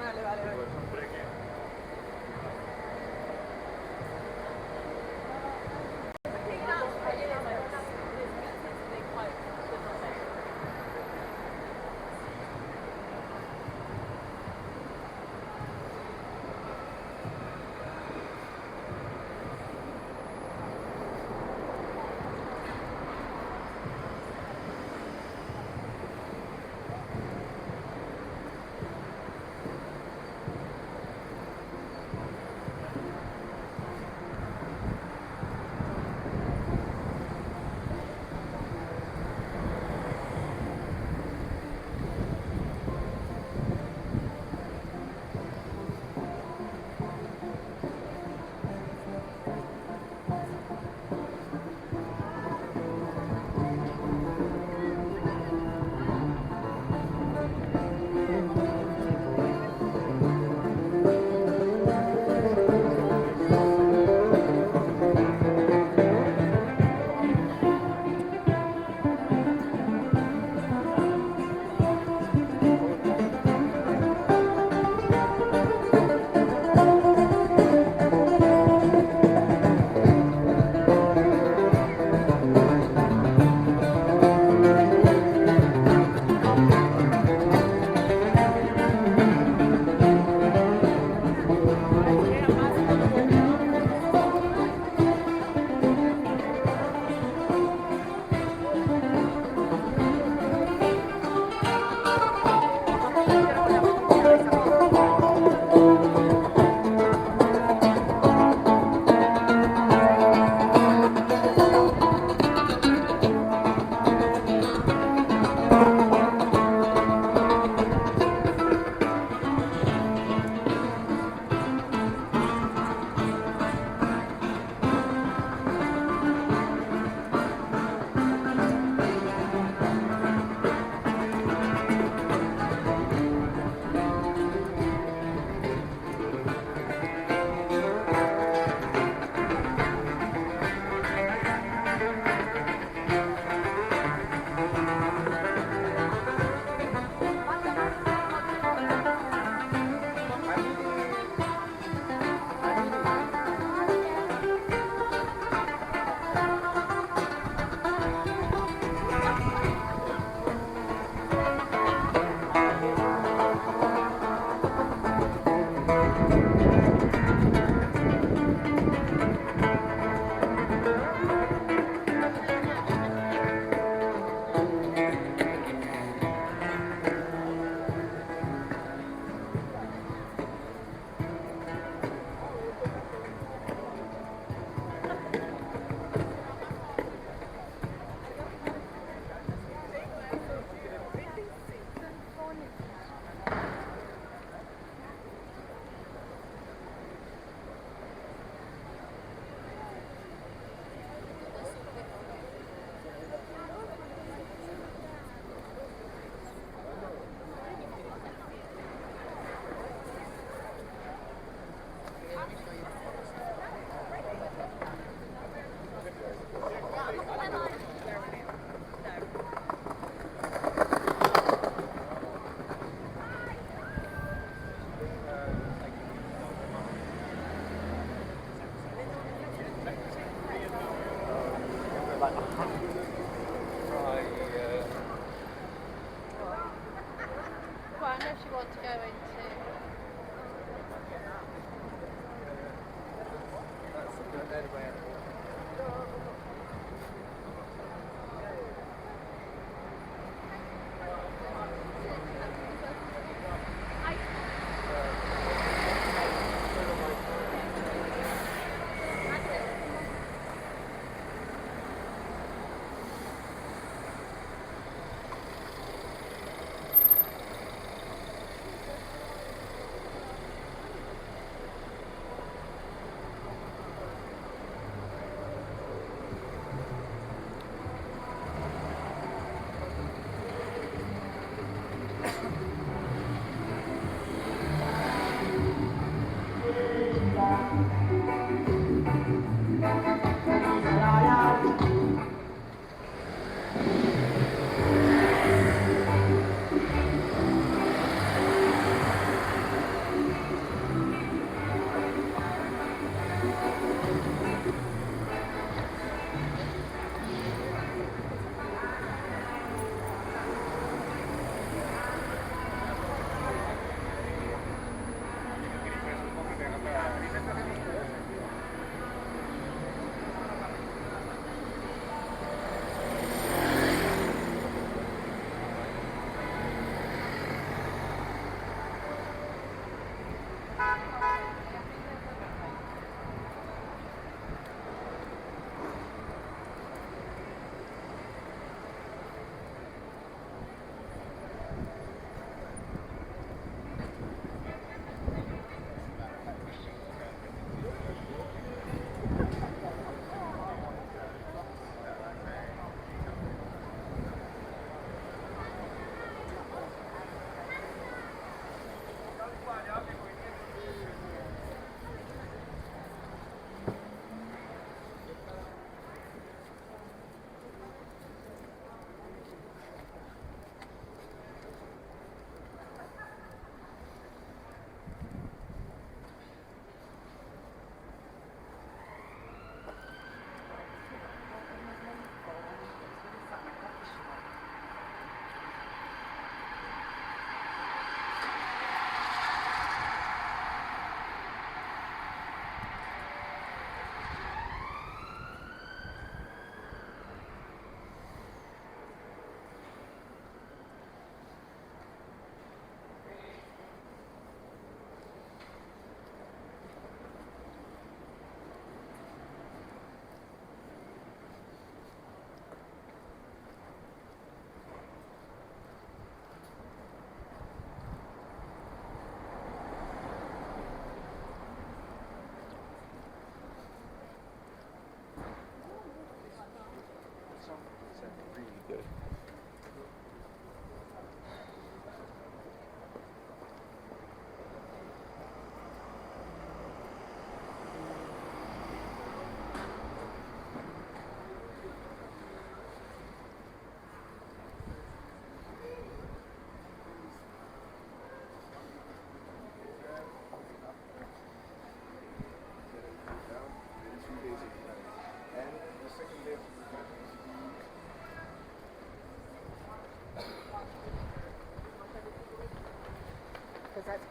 Vale, vale, vale. Well, I know she wants to go into.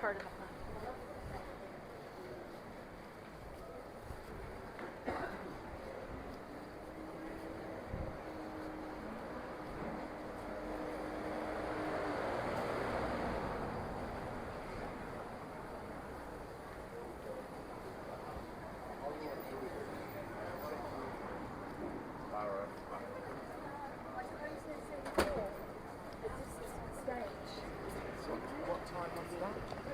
part in the front. What time was that?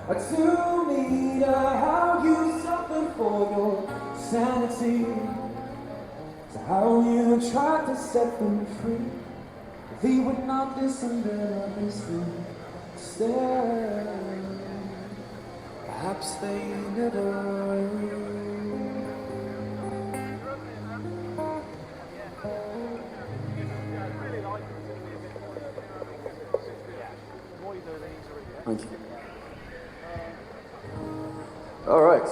A 2 meter, how you suffered for your sanity. So how you tried to set them free. They would not listen, then obviously stay. Perhaps they never will. Thank you. Alright.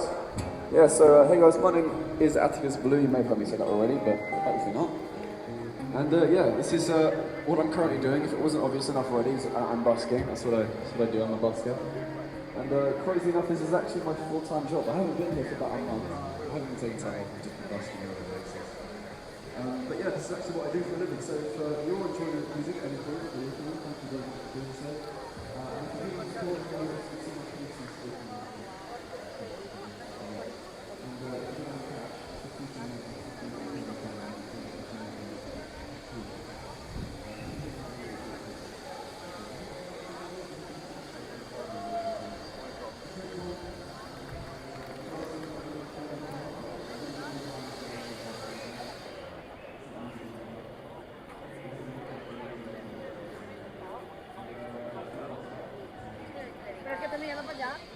Yeah, so hey guys, my name is Atticus Blue. You may have heard me say that already, but hopefully not. And yeah, this is what I'm currently doing. If it wasn't obvious enough already, is I'm busking. That's what I do, I'm a busker. And crazy enough, this is actually my full-time job. I haven't been here for about a month. I haven't been taking time off, I've just been busking on a basis. But yeah, this is actually what I do for a living. So if you're enjoying music and enjoying it, thank you very much for doing so. And if you want to support me, you can see my community speaking. And if you want to catch, just keep an eye on Perché te ne hanno pagato?